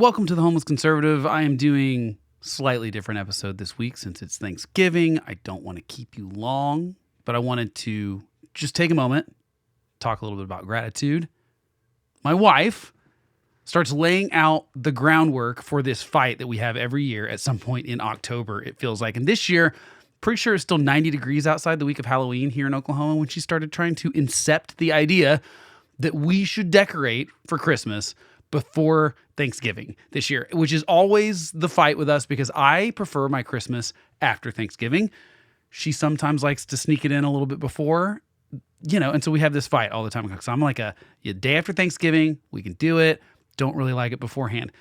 Welcome to the Homeless Conservative. I am doing a slightly different episode this week since it's Thanksgiving. I don't want to keep you long, but I wanted to just take a moment, talk a little bit about gratitude. My wife starts laying out the groundwork for this fight that we have every year at some point in October, it feels like. And this year, pretty sure it's still 90 degrees outside the week of Halloween here in Oklahoma when she started trying to incept the idea that we should decorate for Christmas before Thanksgiving this year, which is always the fight with us because I prefer my Christmas after Thanksgiving. She sometimes likes to sneak it in a little bit before, and so we have this fight all the time. So I'm like a day after Thanksgiving, we can do it. Don't really like it beforehand.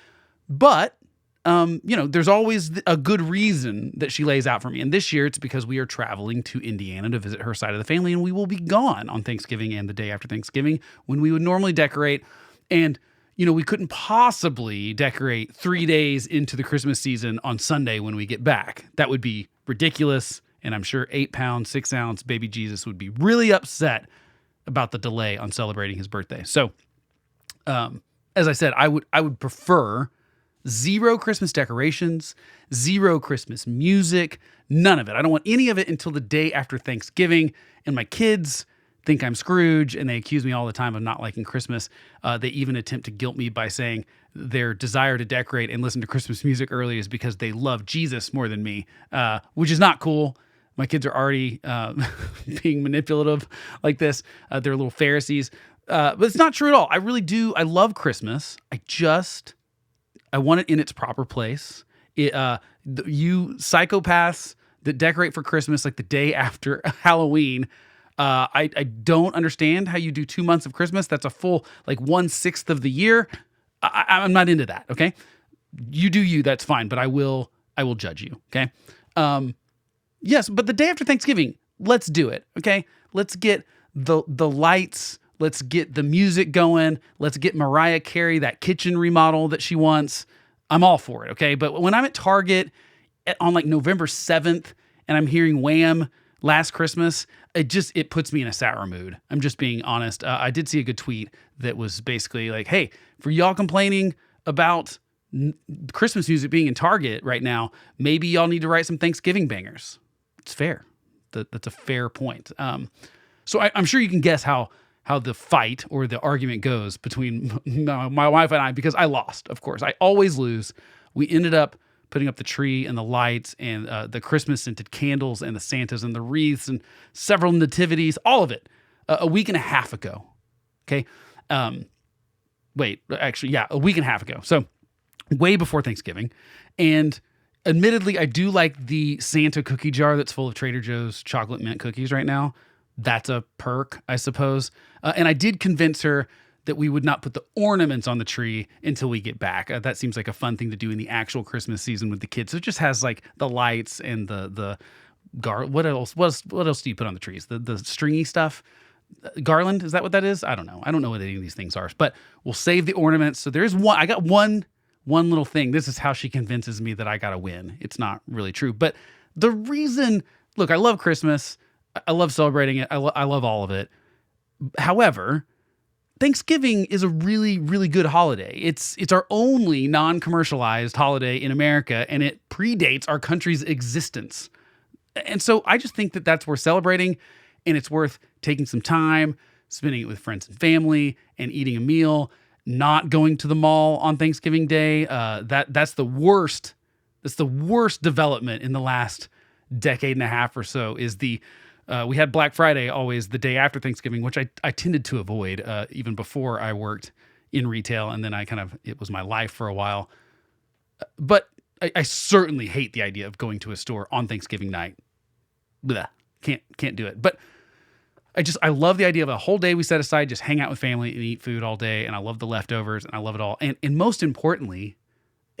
But, there's always a good reason that she lays out for me. And this year it's because we are traveling to Indiana to visit her side of the family, and we will be gone on Thanksgiving and the day after Thanksgiving when we would normally decorate. And we couldn't possibly decorate 3 days into the Christmas season on Sunday when we get back. That would be ridiculous. And I'm sure 8-pound, 6-ounce baby Jesus would be really upset about the delay on celebrating his birthday. So, as I said, I would prefer zero Christmas decorations, zero Christmas music, none of it. I don't want any of it until the day after Thanksgiving. And my kids think I'm Scrooge, and they accuse me all the time of not liking Christmas. They even attempt to guilt me by saying their desire to decorate and listen to Christmas music early is because they love Jesus more than me, which is not cool. My kids are already being manipulative like this. They're little Pharisees. But it's not true at all. I really do. I love Christmas. I want it in its proper place. You psychopaths that decorate for Christmas like the day after Halloween, I don't understand how you do 2 months of Christmas. That's a full 1/6 of the year. I'm not into that. Okay, you do you. That's fine. But I will judge you. Okay. Yes, but the day after Thanksgiving, let's do it. Okay, let's get the lights. Let's get the music going. Let's get Mariah Carey that kitchen remodel that she wants. I'm all for it. Okay, but when I'm at Target on November 7th and I'm hearing Wham! Last Christmas, it puts me in a sour mood. I'm just being honest. I did see a good tweet that was basically like, hey, for y'all complaining about Christmas music being in Target right now, maybe y'all need to write some Thanksgiving bangers. It's fair. That's a fair point. So I'm sure you can guess how the fight or the argument goes between my wife and I, because I lost, of course. I always lose. We ended up putting up the tree and the lights and the Christmas scented candles and the Santas and the wreaths and several nativities, all of it, a week and a half ago. Okay. A week and a half ago. So way before Thanksgiving. And admittedly, I do like the Santa cookie jar that's full of Trader Joe's chocolate mint cookies right now. That's a perk, I suppose. And I did convince her that we would not put the ornaments on the tree until we get back. That seems like a fun thing to do in the actual Christmas season with the kids. So it just has the lights and the what else do you put on the trees? The stringy stuff? Garland, is that what that is? I don't know. I don't know what any of these things are, but we'll save the ornaments. So there's I got one little thing. This is how she convinces me that I got to win. It's not really true. But the reason, look, I love Christmas. I love celebrating it. I love all of it. However, Thanksgiving is a really, really good holiday. It's our only non-commercialized holiday in America, and it predates our country's existence. And so I just think that that's worth celebrating, and it's worth taking some time, spending it with friends and family, and eating a meal, not going to the mall on Thanksgiving Day. That's the worst. That's the worst development in the last decade and a half or so is we had Black Friday always the day after Thanksgiving, which I tended to avoid even before I worked in retail. And then it was my life for a while. But I certainly hate the idea of going to a store on Thanksgiving night. Blah, can't do it. But I love the idea of a whole day we set aside, just hang out with family and eat food all day. And I love the leftovers and I love it all. And most importantly,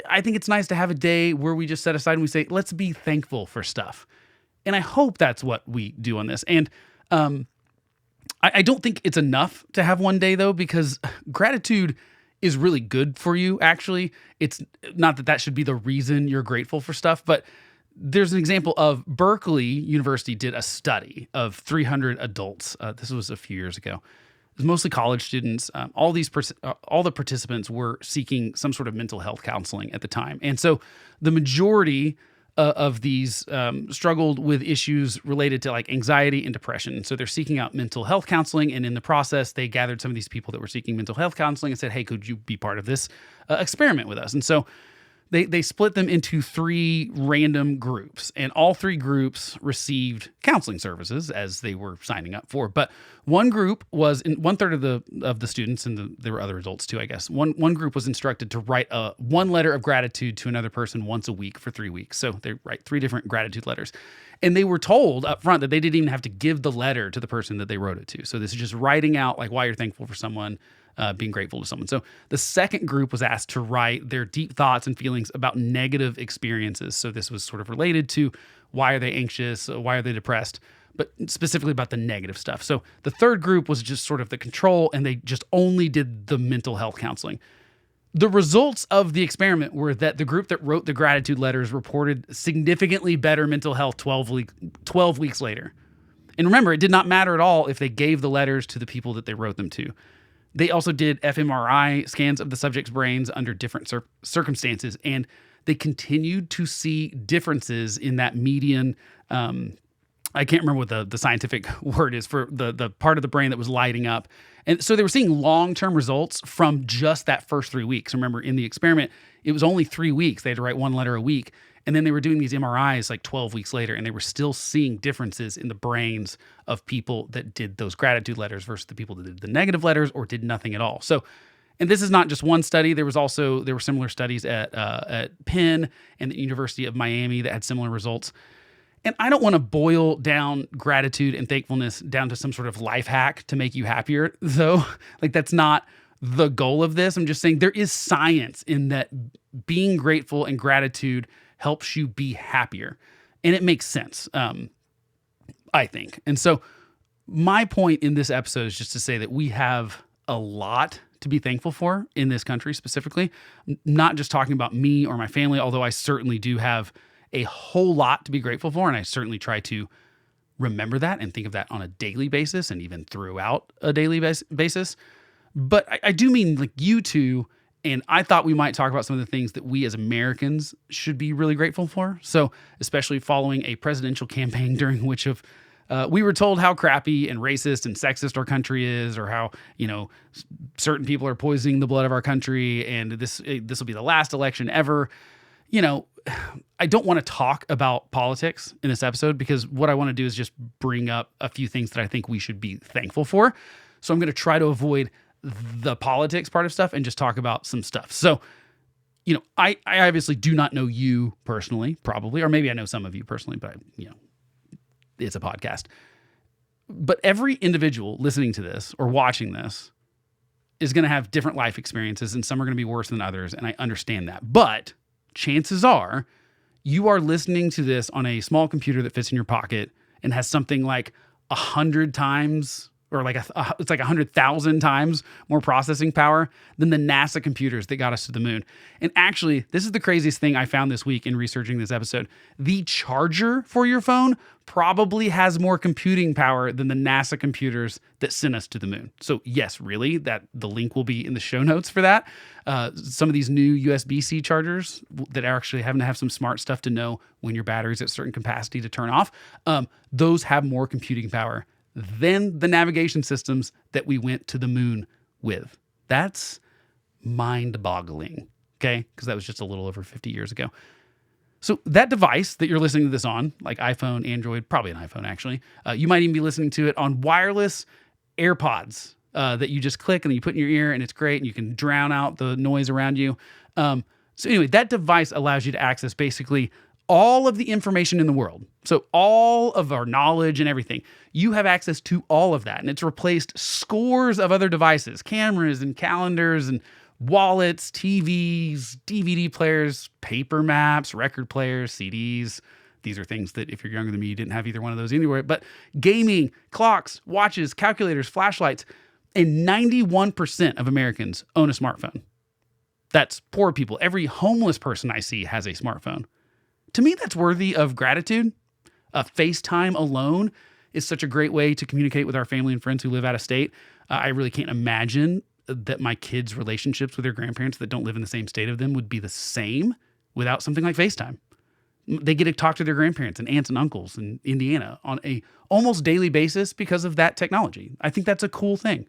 I think it's nice to have a day where we just set aside and we say, let's be thankful for stuff. And I hope that's what we do on this. And I don't think it's enough to have one day, though, because gratitude is really good for you, actually. It's not that should be the reason you're grateful for stuff, but there's an example of Berkeley University did a study of 300 adults. This was a few years ago. was mostly college students. All the participants were seeking some sort of mental health counseling at the time, and so the majority of these struggled with issues related to like anxiety and depression. So they're seeking out mental health counseling, and in the process, they gathered some of these people that were seeking mental health counseling and said, "Hey, could you be part of this experiment with us?" And so they split them into 3 random groups, and all 3 groups received counseling services as they were signing up for. But one group was in 1/3 of the students, and there were other adults too, I guess. One group was instructed to write one letter of gratitude to another person once a week for 3 weeks. So they write 3 different gratitude letters, and they were told up front that they didn't even have to give the letter to the person that they wrote it to. So this is just writing out like why you're thankful for someone. Being grateful to someone. So the second group was asked to write their deep thoughts and feelings about negative experiences. So this was sort of related to why are they anxious, why are they depressed, but specifically about the negative stuff. So the third group was just sort of the control, and they just only did the mental health counseling. The results of the experiment were that the group that wrote the gratitude letters reported significantly better mental health 12 weeks later. And remember, it did not matter at all if they gave the letters to the people that they wrote them to. They also did fMRI scans of the subjects' brains under different circumstances, and they continued to see differences in that median. I can't remember what the scientific word is for the part of the brain that was lighting up. And so they were seeing long-term results from just that first 3 weeks. Remember, in the experiment, it was only 3 weeks. They had to write 1 letter a week. And then they were doing these MRIs like 12 weeks later, and they were still seeing differences in the brains of people that did those gratitude letters versus the people that did the negative letters or did nothing at all. So, and this is not just one study. There were similar studies at Penn and the University of Miami that had similar results. And I don't want to boil down gratitude and thankfulness down to some sort of life hack to make you happier, though. Like, that's not the goal of this. I'm just saying there is science in that being grateful and gratitude helps you be happier. And it makes sense, I think. And so my point in this episode is just to say that we have a lot to be thankful for in this country specifically. Not just talking about me or my family, although I certainly do have a whole lot to be grateful for. And I certainly try to remember that and think of that on a daily basis and even throughout a daily basis. But I do mean like you two. And I thought we might talk about some of the things that we as Americans should be really grateful for. So, especially following a presidential campaign during which we were told how crappy and racist and sexist our country is, or how, certain people are poisoning the blood of our country, and this will be the last election ever. I don't want to talk about politics in this episode because what I want to do is just bring up a few things that I think we should be thankful for. So I'm going to try to avoid the politics part of stuff and just talk about some stuff. So, I obviously do not know you personally, probably, or maybe I know some of you personally, but it's a podcast. But every individual listening to this or watching this is going to have different life experiences, and some are going to be worse than others. And I understand that, but chances are you are listening to this on a small computer that fits in your pocket and has something like 100 times or like it's like 100,000 times more processing power than the NASA computers that got us to the moon. And actually, this is the craziest thing I found this week in researching this episode. The charger for your phone probably has more computing power than the NASA computers that sent us to the moon. So yes, really, that the link will be in the show notes for that. Some of these new USB-C chargers that are actually having to have some smart stuff to know when your battery's at a certain capacity to turn off, those have more computing power than the navigation systems that we went to the moon with. That's mind-boggling, okay? Because that was just a little over 50 years ago. So that device that you're listening to this on, like iPhone, Android, probably an iPhone actually, you might even be listening to it on wireless AirPods that you just click and then you put in your ear, and it's great, and you can drown out the noise around you. So anyway, that device allows you to access basically all of the information in the world. So all of our knowledge and everything, you have access to all of that. And it's replaced scores of other devices, cameras and calendars and wallets, TVs, DVD players, paper maps, record players, CDs. These are things that if you're younger than me, you didn't have either one of those anywhere. But gaming, clocks, watches, calculators, flashlights, and 91% of Americans own a smartphone. That's poor people. Every homeless person I see has a smartphone. To me, that's worthy of gratitude. FaceTime alone is such a great way to communicate with our family and friends who live out of state. I really can't imagine that my kids' relationships with their grandparents that don't live in the same state of them would be the same without something like FaceTime. They get to talk to their grandparents and aunts and uncles in Indiana on a almost daily basis because of that technology. I think that's a cool thing.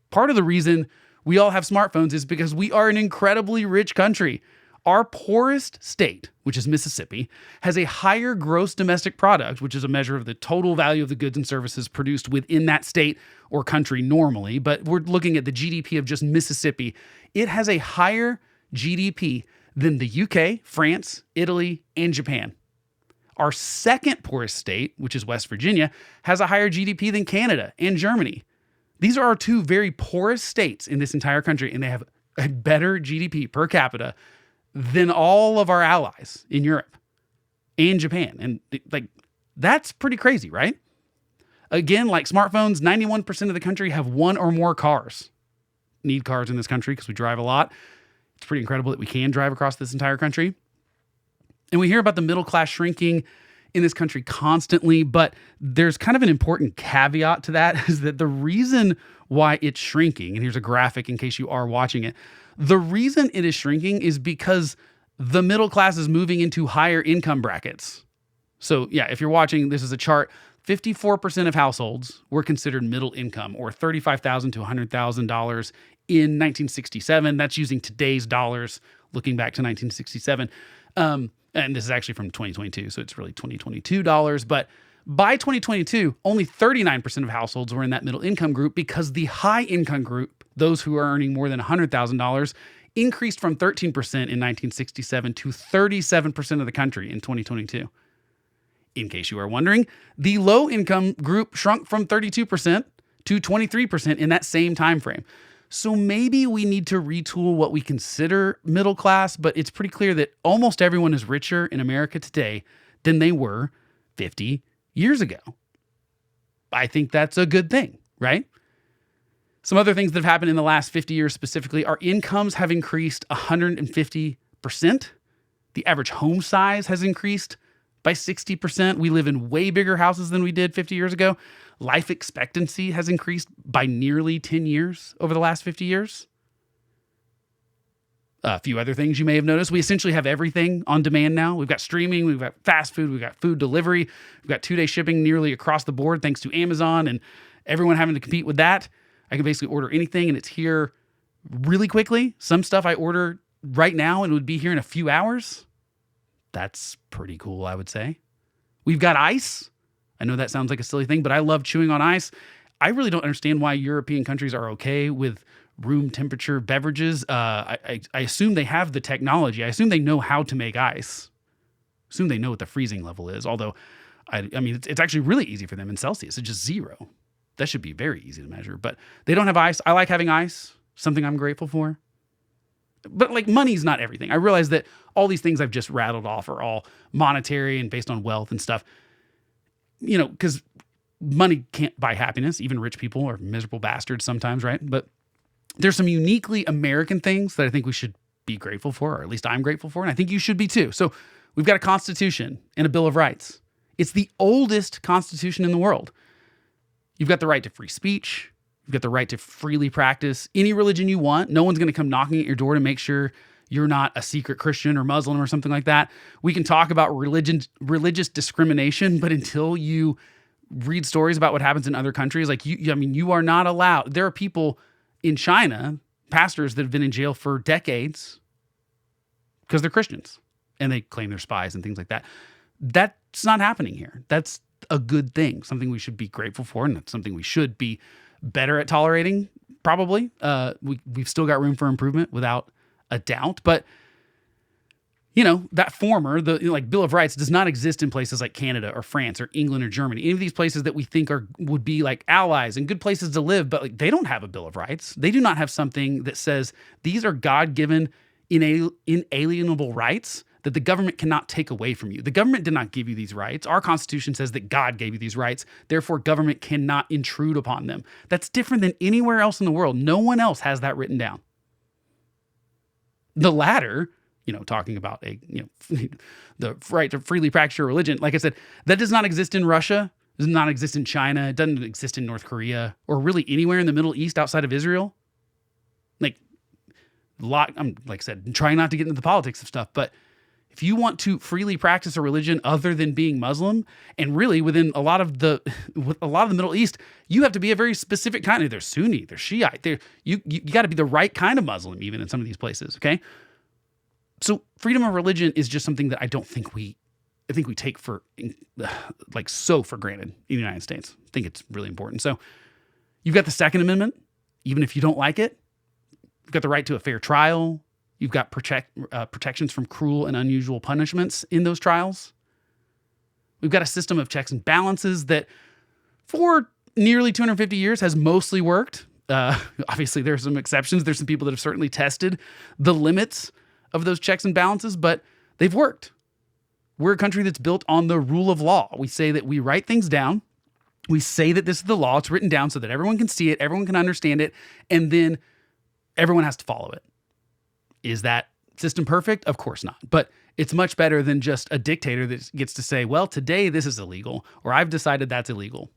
Part of the reason we all have smartphones is because we are an incredibly rich country. Our poorest state, which is Mississippi, has a higher gross domestic product, which is a measure of the total value of the goods and services produced within that state or country normally. But we're looking at the GDP of just Mississippi. It has a higher GDP than the UK, France, Italy, and Japan. Our second poorest state, which is West Virginia, has a higher GDP than Canada and Germany. These are our two very poorest states in this entire country, and they have a better GDP per capita than all of our allies in Europe and Japan. And like, that's pretty crazy, right? Again, like smartphones, 91% of the country have one or more cars. Need cars in this country because we drive a lot. It's pretty incredible that we can drive across this entire country. And we hear about the middle class shrinking in this country constantly, but there's kind of an important caveat to that is that the reason why it's shrinking, and here's a graphic in case you are watching it, the reason it is shrinking is because the middle class is moving into higher income brackets. So yeah, if you're watching, this is a chart, 54% of households were considered middle income or $35,000 to $100,000 in 1967. That's using today's dollars, looking back to 1967. And this is actually from 2022, so it's really 2022 dollars. But by 2022, only 39% of households were in that middle income group because the high income group, those who are earning more than $100,000, increased from 13% in 1967 to 37% of the country in 2022. In case you are wondering, the low income group shrunk from 32% to 23% in that same time frame. So maybe we need to retool what we consider middle class, but it's pretty clear that almost everyone is richer in America today than they were 50 years ago. I think that's a good thing, right? Some other things that have happened in the last 50 years specifically, our incomes have increased 150%. The average home size has increased by 60%. We live in way bigger houses than we did 50 years ago. Life expectancy has increased by nearly 10 years over the last 50 years. A few other things you may have noticed. We essentially have everything on demand now. We've got streaming, we've got fast food, we've got food delivery, we've got 2-day shipping nearly across the board thanks to Amazon and everyone having to compete with that. I can basically order anything and it's here really quickly. Some stuff I order right now and it would be here in a few hours. That's pretty cool, I would say. We've got ice. I know that sounds like a silly thing, but I love chewing on ice. I really don't understand why European countries are okay with room temperature beverages. I assume they have the technology. I assume they know how to make ice. I assume they know what the freezing level is. Although, I mean, it's actually really easy for them in Celsius. It's just 0. That should be very easy to measure. But they don't have ice. I like having ice. Something I'm grateful for. But like money's not everything. I realize that all these things I've just rattled off are all monetary and based on wealth and stuff. You know, because money can't buy happiness. Even rich people are miserable bastards sometimes, right? But there's some uniquely American things that I think we should be grateful for, or at least I'm grateful for, and I think you should be too. So we've got a Constitution and a Bill of Rights. It's the oldest Constitution in the world. You've got the right to free speech. You've got the right to freely practice any religion you want. No one's going to come knocking at your door to make sure you're not a secret Christian or Muslim or something like that. We can talk about religious discrimination, but until you read stories about what happens in other countries, like you are not allowed. There are people in China, pastors that have been in jail for decades because they're Christians and they claim they're spies and things like that. That's not happening here. That's a good thing, something we should be grateful for, and that's something we should be better at tolerating, probably. We've still got room for improvement without a doubt, but you know, that former, like Bill of Rights does not exist in places like Canada or France or England or Germany, any of these places that we think would be like allies and good places to live, but like they don't have a Bill of Rights. They do not have something that says these are God-given inalienable rights that the government cannot take away from you. The government did not give you these rights. Our Constitution says that God gave you these rights. Therefore, government cannot intrude upon them. That's different than anywhere else in the world. No one else has that written down. The latter, you know, talking about the right to freely practice your religion, like I said, that does not exist in Russia. Does not exist in China. It doesn't exist in North Korea or really anywhere in the Middle East outside of Israel. Like, I'm like I said, trying not to get into the politics of stuff, but if you want to freely practice a religion other than being Muslim, and really within a lot of the Middle East, you have to be a very specific kind of. They're Sunni, they're Shiite. You got to be the right kind of Muslim, even in some of these places. Okay, so freedom of religion is just something that I think we take for for granted in the United States. I think it's really important. So you've got the Second Amendment, even if you don't like it. You've got the right to a fair trial. You've got protections from cruel and unusual punishments in those trials. We've got a system of checks and balances that for nearly 250 years has mostly worked. Obviously, there are some exceptions. There's some people that have certainly tested the limits of those checks and balances, but they've worked. We're a country that's built on the rule of law. We say that we write things down. We say that this is the law. It's written down so that everyone can see it, everyone can understand it, and then everyone has to follow it. Is that system perfect? Of course not. But it's much better than just a dictator that gets to say, well, today this is illegal, or I've decided that's illegal,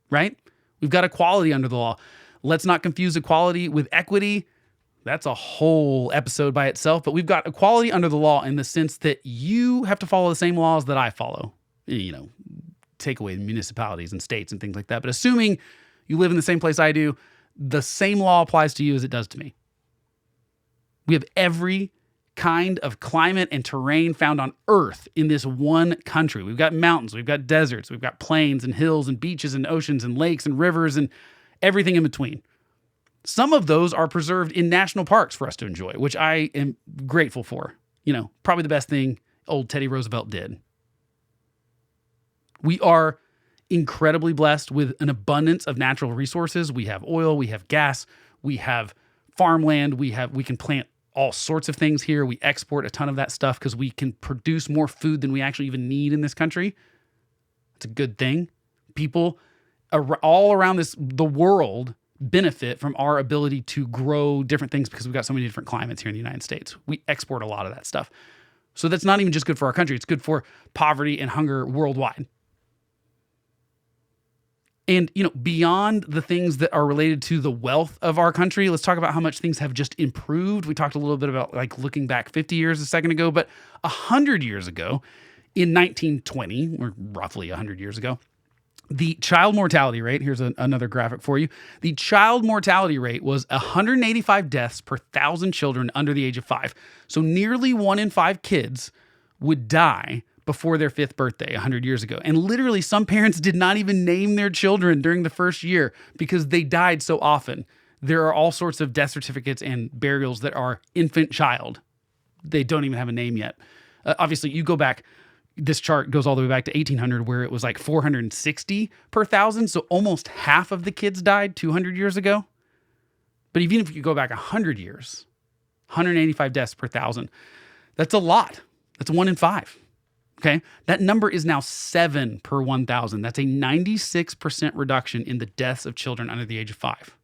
right? We've got equality under the law. Let's not confuse equality with equity. That's a whole episode by itself, but we've got equality under the law in the sense that you have to follow the same laws that I follow. Take away municipalities and states and things like that. But assuming you live in the same place I do, the same law applies to you as it does to me. We have every kind of climate and terrain found on Earth in this one country. We've got mountains, we've got deserts, we've got plains and hills and beaches and oceans and lakes and rivers and everything in between. Some of those are preserved in national parks for us to enjoy, which I am grateful for. Probably the best thing old Teddy Roosevelt did. We are incredibly blessed with an abundance of natural resources. We have oil, we have gas, we have farmland, we can plant all sorts of things here. We export a ton of that stuff because we can produce more food than we actually even need in this country. It's a good thing. People all around the world benefit from our ability to grow different things because we've got so many different climates here in the United States. We export a lot of that stuff. So that's not even just good for our country. It's good for poverty and hunger worldwide. And, beyond the things that are related to the wealth of our country, let's talk about how much things have just improved. We talked a little bit about looking back 50 years a second ago, but 100 years ago, in 1920, or roughly 100 years ago, the child mortality rate, here's another graphic for you. The child mortality rate was 185 deaths per 1,000 children under the age of 5. So nearly 1 in 5 kids would die before their 5th birthday 100 years ago. And literally some parents did not even name their children during the first year because they died so often. There are all sorts of death certificates and burials that are infant child. They don't even have a name yet. Obviously, you go back, this chart goes all the way back to 1800 where it was 460 per 1,000. So almost half of the kids died 200 years ago. But even if you go back 100 years, 185 deaths per 1,000, that's a lot. That's 1 in 5. Okay, that number is now 7 per 1,000. That's a 96% reduction in the deaths of children under the age of 5.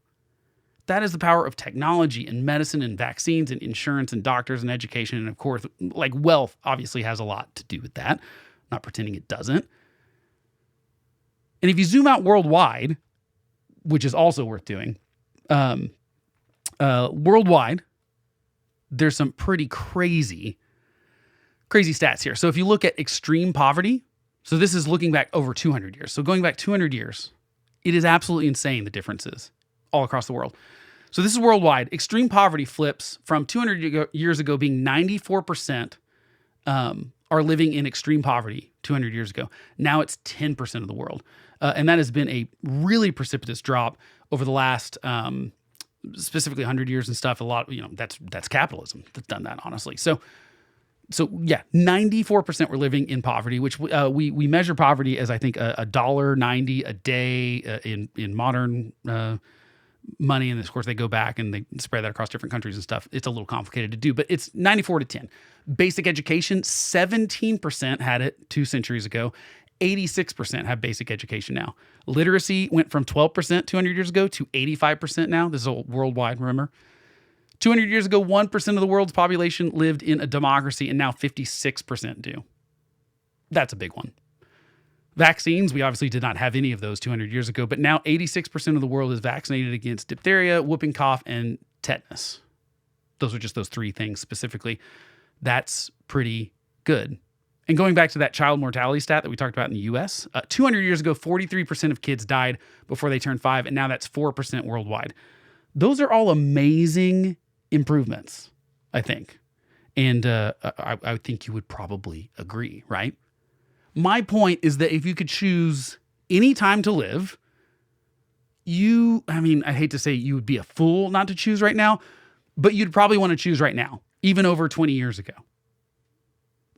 That is the power of technology and medicine and vaccines and insurance and doctors and education. And of course, wealth obviously has a lot to do with that. I'm not pretending it doesn't. And if you zoom out worldwide, which is also worth doing, worldwide, there's some pretty crazy stats here. So if you look at extreme poverty, so this is looking back over 200 years. So going back 200 years, it is absolutely insane the differences all across the world. So this is worldwide. Extreme poverty flips from 200 years ago being 94% are living in extreme poverty 200 years ago. Now it's 10% of the world. And that has been a really precipitous drop over the last specifically 100 years and stuff. A lot, that's capitalism that's done that, honestly. So yeah, 94% were living in poverty, which we measure poverty as I think $1.90 a day in modern money, and of course they go back and they spread that across different countries and stuff. It's a little complicated to do, but it's 94 to 10. Basic education, 17% had it 2 centuries ago. 86% have basic education now. Literacy went from 12% 200 years ago to 85% now. This is all worldwide, remember? 200 years ago, 1% of the world's population lived in a democracy, and now 56% do. That's a big one. Vaccines, we obviously did not have any of those 200 years ago, but now 86% of the world is vaccinated against diphtheria, whooping cough, and tetanus. Those are just those three things specifically. That's pretty good. And going back to that child mortality stat that we talked about in the US, 200 years ago, 43% of kids died before they turned 5, and now that's 4% worldwide. Those are all amazing improvements, I think. And I think you would probably agree, right? My point is that if you could choose any time to live, I hate to say you would be a fool not to choose right now, but you'd probably want to choose right now, even over 20 years ago.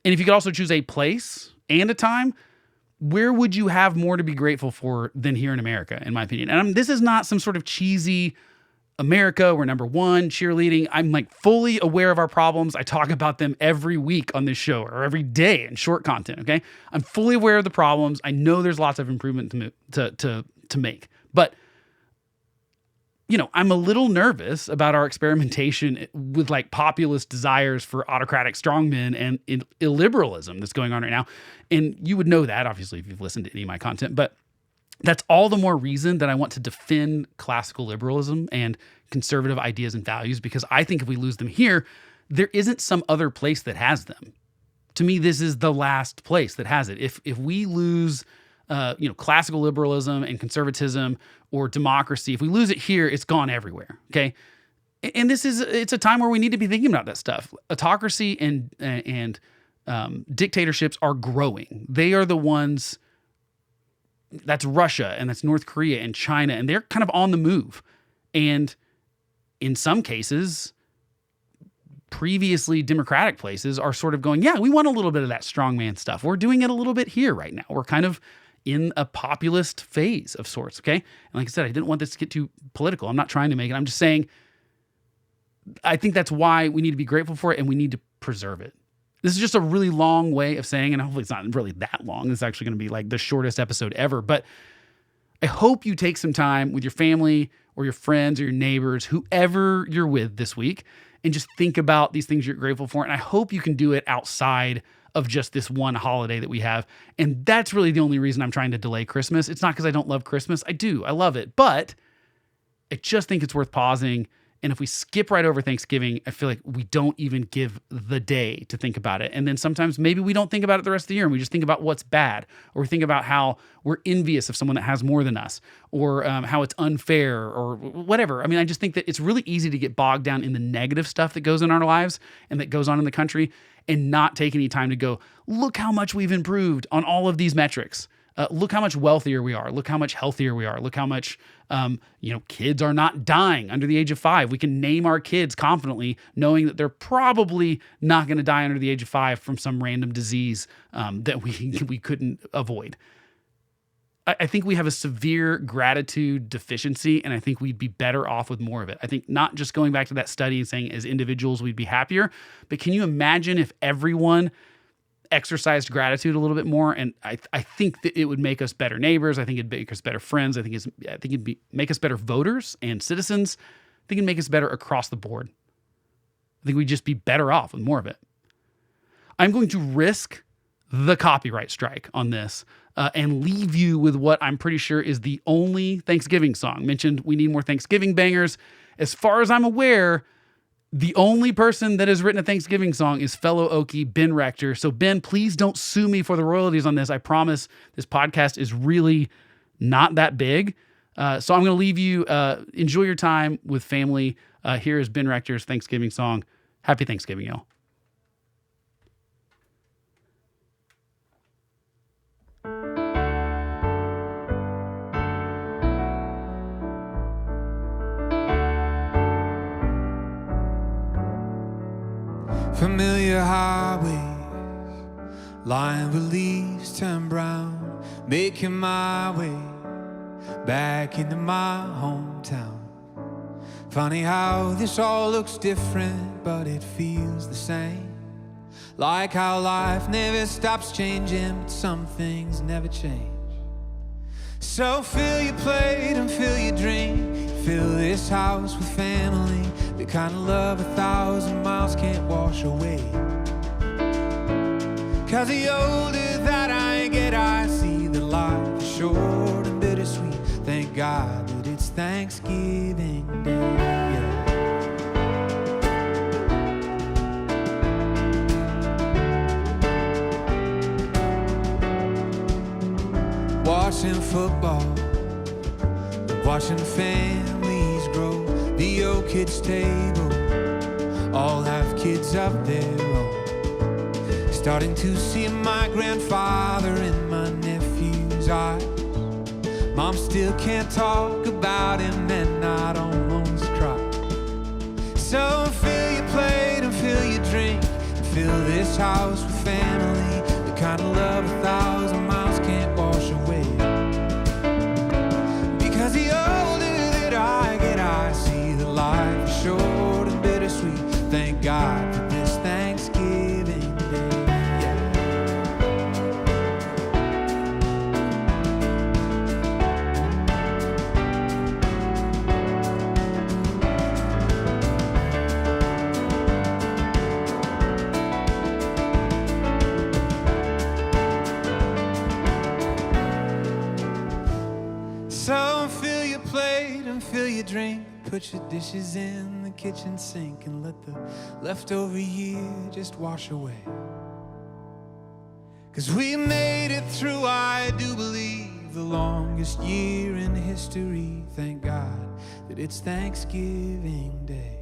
And if you could also choose a place and a time, where would you have more to be grateful for than here in America, in my opinion? And this is not some sort of cheesy America, we're number one, cheerleading. I'm like fully aware of our problems. I talk about them every week on this show or every day in short content, okay? I'm fully aware of the problems. I know there's lots of improvement to make. But I'm a little nervous about our experimentation with like populist desires for autocratic strongmen and illiberalism that's going on right now. And you would know that, obviously, if you've listened to any of my content. But that's all the more reason that I want to defend classical liberalism and conservative ideas and values, because I think if we lose them here, there isn't some other place that has them. To me, this is the last place that has it. If we lose classical liberalism and conservatism or democracy, if we lose it here, it's gone everywhere. Okay. And it's a time where we need to be thinking about that stuff. Autocracy and dictatorships are growing. They are the ones, that's Russia and that's North Korea and China, and they're kind of on the move. And in some cases, previously democratic places are sort of going, yeah, we want a little bit of that strongman stuff. We're doing it a little bit here right now. We're kind of in a populist phase of sorts, okay? And like I said, I didn't want this to get too political. I'm not trying to make it. I'm just saying, I think that's why we need to be grateful for it and we need to preserve it. This is just a really long way of saying, and hopefully it's not really that long. It's actually going to be like the shortest episode ever. But I hope you take some time with your family or your friends or your neighbors, whoever you're with this week, and just think about these things you're grateful for. And I hope you can do it outside of just this one holiday that we have. And that's really the only reason I'm trying to delay Christmas. It's not because I don't love Christmas. I do. I love it. But I just think it's worth pausing. And if we skip right over Thanksgiving, I feel like we don't even give the day to think about it. And then sometimes maybe we don't think about it the rest of the year and we just think about what's bad, or we think about how we're envious of someone that has more than us, or how it's unfair or whatever. I mean, I just think that it's really easy to get bogged down in the negative stuff that goes in our lives and that goes on in the country and not take any time to go, look how much we've improved on all of these metrics. Look how much wealthier we are. Look how much healthier we are. Look how much, kids are not dying under the age of 5. We can name our kids confidently, knowing that they're probably not going to die under the age of 5 from some random disease that we couldn't avoid. I think we have a severe gratitude deficiency, and I think we'd be better off with more of it. I think not just going back to that study and saying as individuals we'd be happier, but can you imagine if everyone exercised gratitude a little bit more? And I think that it would make us better neighbors. I think it'd make us better friends. I think it'd make us better voters and citizens. I think it'd make us better across the board. I think we'd just be better off with more of it. I'm going to risk the copyright strike on this and leave you with what I'm pretty sure is the only Thanksgiving song. Mentioned we need more Thanksgiving bangers. As far as I'm aware, the only person that has written a Thanksgiving song is fellow Okie Ben Rector. So Ben, please don't sue me for the royalties on this. I promise this podcast is really not that big. So I'm going to leave you. Enjoy your time with family. Here is Ben Rector's Thanksgiving song. Happy Thanksgiving, y'all. Familiar highways, lined with leaves turn brown, making my way back into my hometown. Funny how this all looks different, but it feels the same. Like how life never stops changing, but some things never change. So fill your plate and fill your drink, fill this house with family, the kind of love 1,000 miles can't wash away. 'Cause the older that I get, I see the short and bittersweet. Thank God that it's Thanksgiving Day. Yeah. Watching football, watching families grow. The old kids' table all have kids of their own. Starting to see my grandfather in my nephew's eyes. Mom still can't talk about him and I'd almost cry. So fill your plate and fill your drink and fill this house with family, the kind of love 1,000 miles can't wash away. Because the older that I get, I see that life is short and bittersweet. Thank God for this Thanksgiving Day. So fill your plate and fill your drink. Put your dishes in the kitchen sink and let the leftover year just wash away. 'Cause we made it through, I do believe, the longest year in history. Thank God that it's Thanksgiving Day.